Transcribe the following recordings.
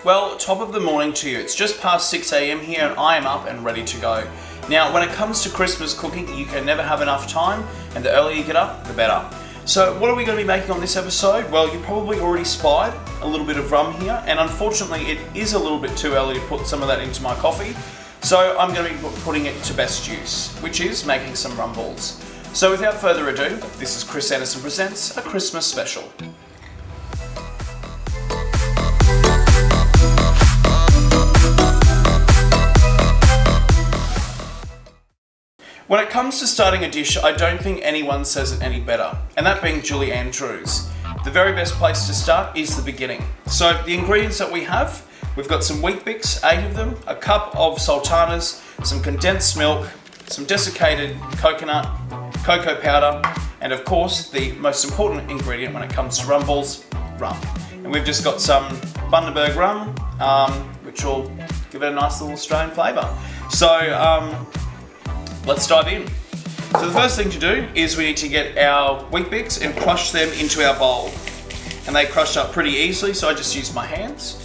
Well, top of the morning to you. It's just past 6 a.m. here and I am up and ready to go. Now, when it comes to Christmas cooking, you can never have enough time, and the earlier you get up, the better. So what are we going to be making on this episode? Well, you probably already spied a little bit of rum here, and unfortunately it is a little bit too early to put some of that into my coffee. So I'm going to be putting it to best use, which is making some rum balls. So without further ado, this is Chris Anderson Presents a Christmas Special. When it comes to starting a dish, I don't think anyone says it any better, and that being Julie Andrews. The very best place to start is the beginning. So the ingredients that we have, we've got some wheat bix, 8 of them, a cup of sultanas, some condensed milk, some desiccated coconut, cocoa powder, and of course the most important ingredient when it comes to Rumballs, rum. And we've just got some Bundaberg rum, which will give it a nice little Australian flavour. So let's dive in. So the first thing to do is we need to get our wheat bix and crush them into our bowl. And they crush up pretty easily, so I just use my hands.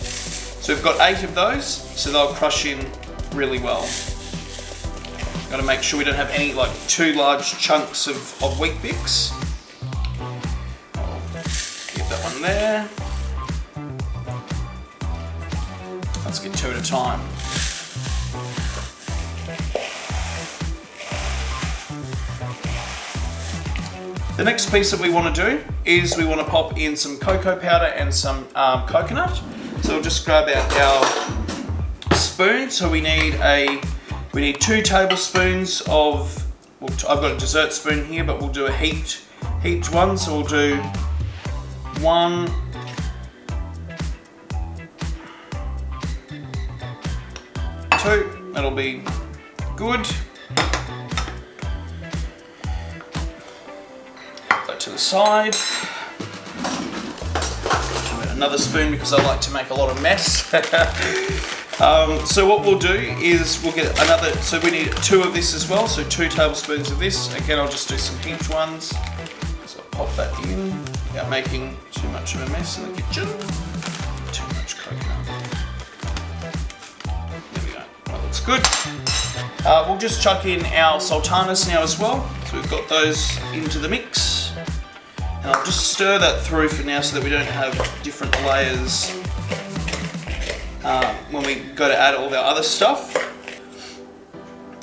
So we've got 8 of those, so they'll crush in really well. Got to make sure we don't have any too large chunks of wheat bix. I'll get that one there. Let's get 2 at a time. The next piece that we want to do is we want to pop in some cocoa powder and some coconut. So we'll just grab out our spoon. So we need 2 tablespoons of. I've got a dessert spoon here, but we'll do a heaped one. So we'll do 1. 2. That'll be good. To the side. Another spoon because I like to make a lot of mess. So what we'll do is we'll get another, so we need 2 of this as well, so 2 tablespoons of this. Again, I'll just do some heaped ones. So I'll pop that in without making too much of a mess in the kitchen. Too much coconut. There we go, that looks good. We'll just chuck in our sultanas now as well. So we've got those into the mix. And I'll just stir that through for now so that we don't have different layers when we go to add all our other stuff.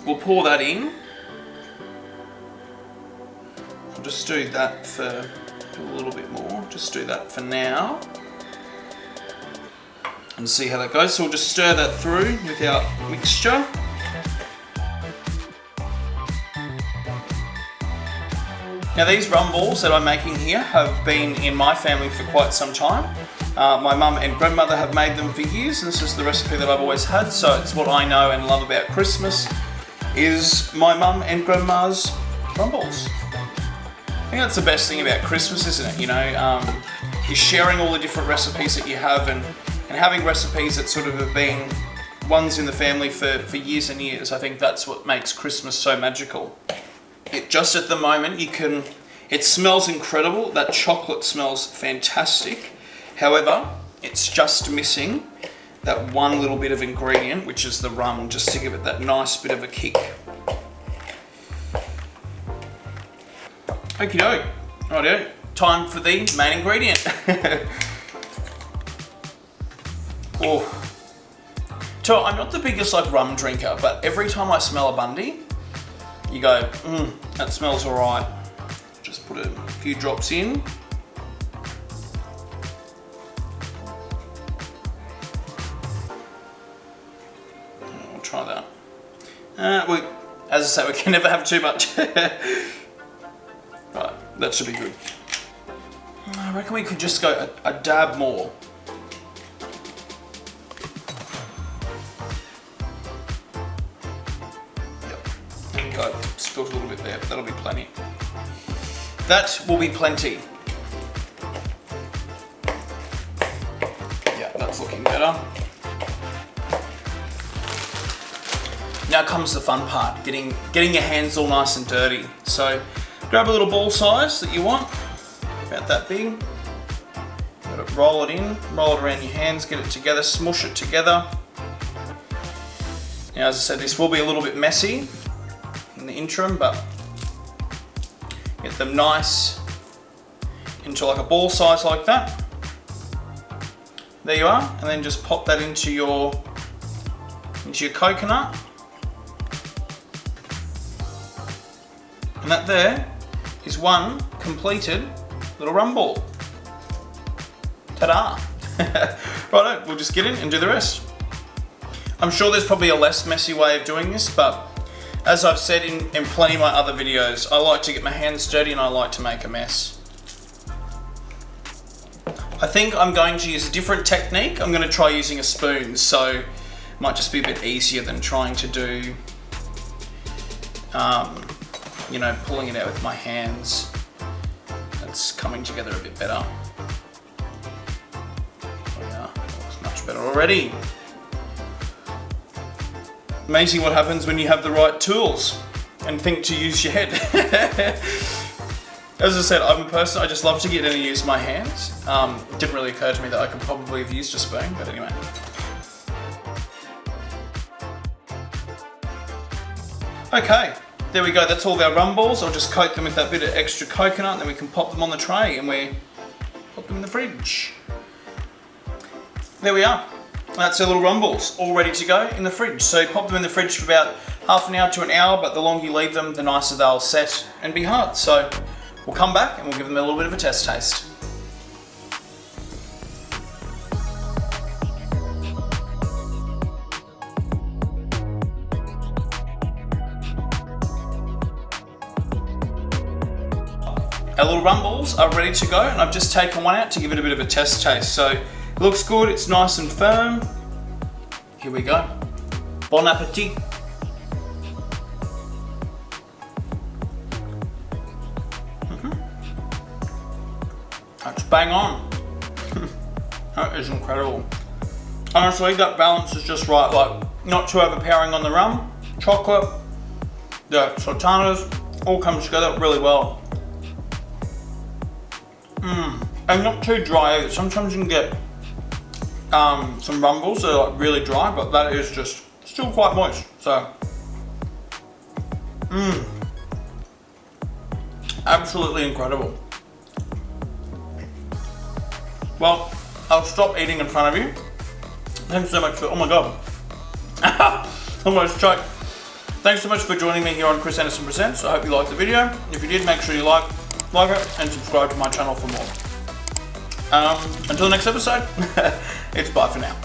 We'll pour that in. I'll just do that for a little bit more. Just do that for now. And see how that goes. So we'll just stir that through with our mixture. Now these rum balls that I'm making here have been in my family for quite some time. My mum and grandmother have made them for years, and this is the recipe that I've always had, so it's what I know and love about Christmas, is my mum and grandma's rum balls. I think that's the best thing about Christmas, isn't it? You know, you're sharing all the different recipes that you have and having recipes that sort of have been ones in the family for years and years. I think that's what makes Christmas so magical. Just at the moment, it smells incredible. That chocolate smells fantastic. However, it's just missing that one little bit of ingredient, which is the rum, just to give it that nice bit of a kick. Okie doke. Rightio. Time for the main ingredient. Oh. So I'm not the biggest rum drinker, but every time I smell a Bundy, you go, that smells alright. Just put a few drops in. We'll try that. As I say, we can never have too much. Right, that should be good. I reckon we could just go a dab more. Spilled a little bit there, but that'll be plenty. That will be plenty. Yeah, that's looking better. Now comes the fun part, getting your hands all nice and dirty. So grab a little ball size that you want, about that big. Got it roll it in, roll it around your hands, get it together, smush it together. Now, as I said, this will be a little bit messy in the interim, but get them nice into like a ball size like that. There you are, and then just pop that into your coconut. And that there is one completed little rum ball. Ta-da! Righto, we'll just get in and do the rest. I'm sure there's probably a less messy way of doing this, but as I've said in plenty of my other videos, I like to get my hands dirty and I like to make a mess. I think I'm going to use a different technique. I'm going to try using a spoon, so it might just be a bit easier than trying to do, you know, pulling it out with my hands. It's coming together a bit better. Oh yeah, that looks much better already. Amazing what happens when you have the right tools and think to use your head. As I said, I'm a person, I just love to get in and use my hands. It didn't really occur to me that I could probably have used a spoon, but anyway. Okay, there we go, that's all of our rum balls. I'll just coat them with that bit of extra coconut and then we can pop them on the tray and we pop them in the fridge. There we are. That's our little rum balls, all ready to go in the fridge. So pop them in the fridge for about half an hour to an hour, but the longer you leave them, the nicer they'll set and be hard. So we'll come back and we'll give them a little bit of a test taste. Our little Rumballs are ready to go, and I've just taken one out to give it a bit of a test taste. So it looks good, it's nice and firm. Here we go. Bon appetit. That's bang on. That is incredible. Honestly, that balance is just right, like not too overpowering on the rum, chocolate, the sultanas, all comes together really well. And not too dry either. Sometimes you can get some Rumballs that are like really dry, but that is just still quite moist. So, absolutely incredible. Well, I'll stop eating in front of you. Thanks so much for, oh my god, almost choked. Thanks so much for joining me here on Chris Anderson Presents. I hope you liked the video. If you did, make sure you like it and subscribe to my channel for more. Until the next episode, it's bye for now.